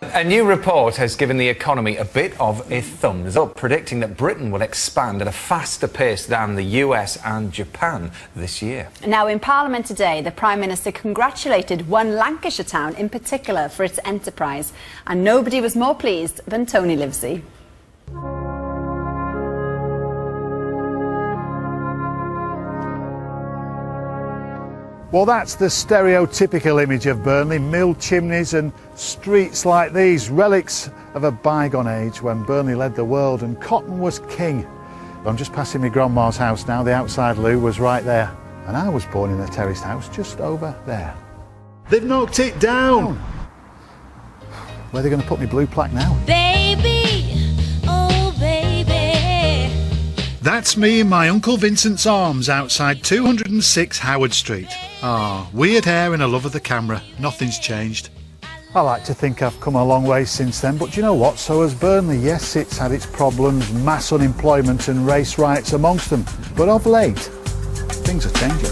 A new report has given the economy a bit of a thumbs up, predicting that Britain will expand at a faster pace than the US and Japan this year. Now, in Parliament today, the Prime Minister congratulated one Lancashire town in particular for its enterprise, and nobody was more pleased than Tony Livesey. Well, that's the stereotypical image of Burnley, mill chimneys and streets like these, relics of a bygone age when Burnley led the world and cotton was king. I'm just passing my grandma's house now, the outside loo was right there, and I was born in a terraced house just over there. They've knocked it down! Where are they going to put me blue plaque now? Baby, oh baby. That's me in my Uncle Vincent's arms outside 206 Howard Street. Ah, weird hair and a love of the camera. Nothing's changed. I like to think I've come a long way since then, but you know what? So has Burnley. Yes, it's had its problems, mass unemployment and race riots amongst them. But of late, things are changing.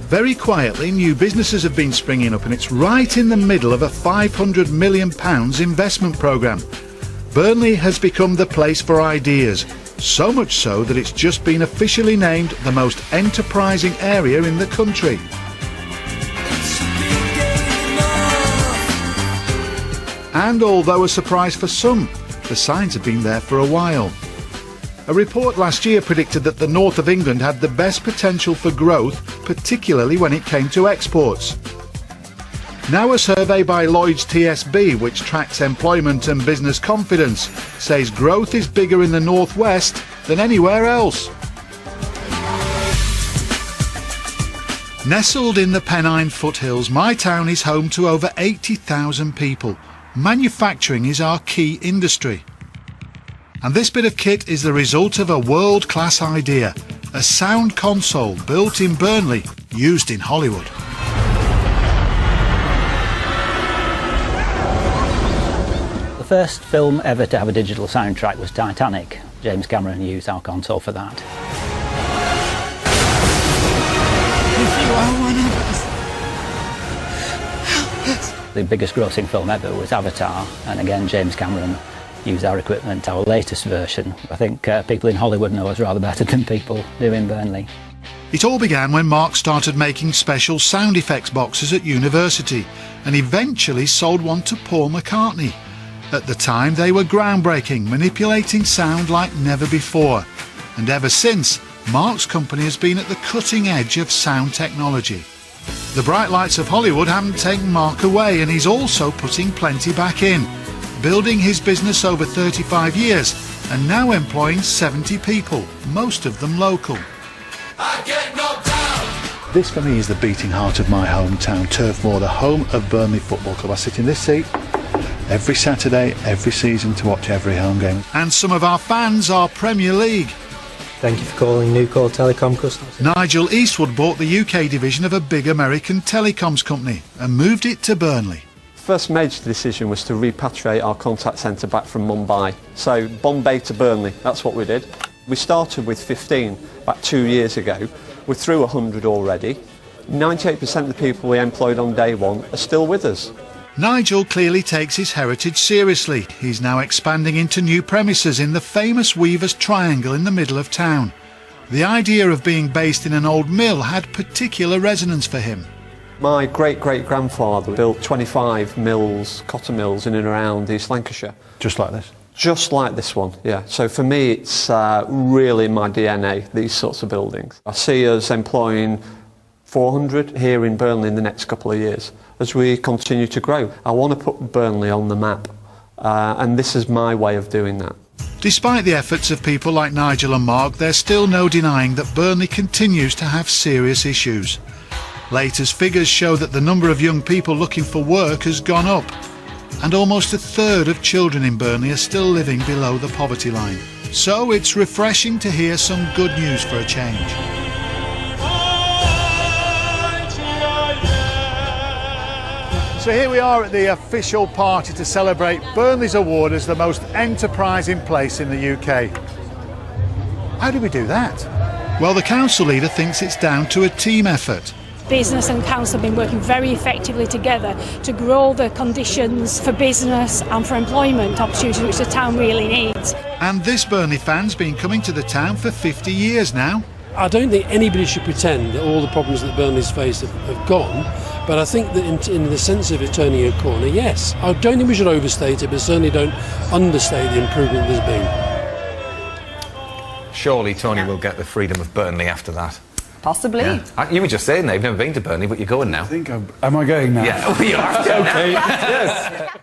Very quietly, new businesses have been springing up, and it's right in the middle of a £500 million investment programme. Burnley has become the place for ideas. So much so that it's just been officially named the most enterprising area in the country. And although a surprise for some, the signs have been there for a while. A report last year predicted that the north of England had the best potential for growth, particularly when it came to exports. Now a survey by Lloyd's TSB, which tracks employment and business confidence, says growth is bigger in the northwest than anywhere else. Nestled in the Pennine foothills, my town is home to over 80,000 people. Manufacturing is our key industry. And this bit of kit is the result of a world-class idea, a sound console built in Burnley, used in Hollywood. The first film ever to have a digital soundtrack was Titanic. James Cameron used our console for that. If you are one of us, help us. The biggest grossing film ever was Avatar, and again James Cameron used our equipment, our latest version. I think people in Hollywood know us rather better than people do in Burnley. It all began when Mark started making special sound effects boxes at university and eventually sold one to Paul McCartney. At the time they were groundbreaking, manipulating sound like never before. And ever since, Mark's company has been at the cutting edge of sound technology. The bright lights of Hollywood haven't taken Mark away, and he's also putting plenty back in, building his business over 35 years and now employing 70 people, most of them local. I get knocked down. This for me is the beating heart of my hometown, Turf Moor, the home of Burnley Football Club. I sit in this seat every Saturday, every season to watch every home game. And some of our fans are Premier League. Thank you for calling new Call Telecom customers. Nigel Eastwood bought the UK division of a big American telecoms company and moved it to Burnley. First major decision was to repatriate our contact centre back from Mumbai. So Bombay to Burnley, that's what we did. We started with 15 about 2 years ago. We're through 100 already. 98% of the people we employed on day one are still with us. Nigel clearly takes his heritage seriously. He's now expanding into new premises in the famous Weaver's Triangle in the middle of town. The idea of being based in an old mill had particular resonance for him. My great-great-grandfather built 25 mills, cotton mills in and around East Lancashire. Just like this? Just like this one, yeah. So for me it's really my DNA, these sorts of buildings. I see us employing 400 here in Burnley in the next couple of years as we continue to grow. I want to put Burnley on the map, and this is my way of doing that. Despite the efforts of people like Nigel and Mark, there's still no denying that Burnley continues to have serious issues. Latest figures show that the number of young people looking for work has gone up, and almost a third of children in Burnley are still living below the poverty line. So it's refreshing to hear some good news for a change. So here we are at the official party to celebrate Burnley's award as the most enterprising place in the UK. How did we do that? Well, the council leader thinks it's down to a team effort. Business and council have been working very effectively together to grow the conditions for business and for employment opportunities which the town really needs. And this Burnley fan's been coming to the town for 50 years now. I don't think anybody should pretend that all the problems that Burnley's faced have gone, but I think that in the sense of it turning a corner, yes. I don't think we should overstate it, but certainly don't understate the improvement there's been. Surely Tony will get the freedom of Burnley after that. Possibly. Yeah. You were just saying they've never been to Burnley, but you're going now. Am I going now? Yeah, well, you have to. Okay, yes.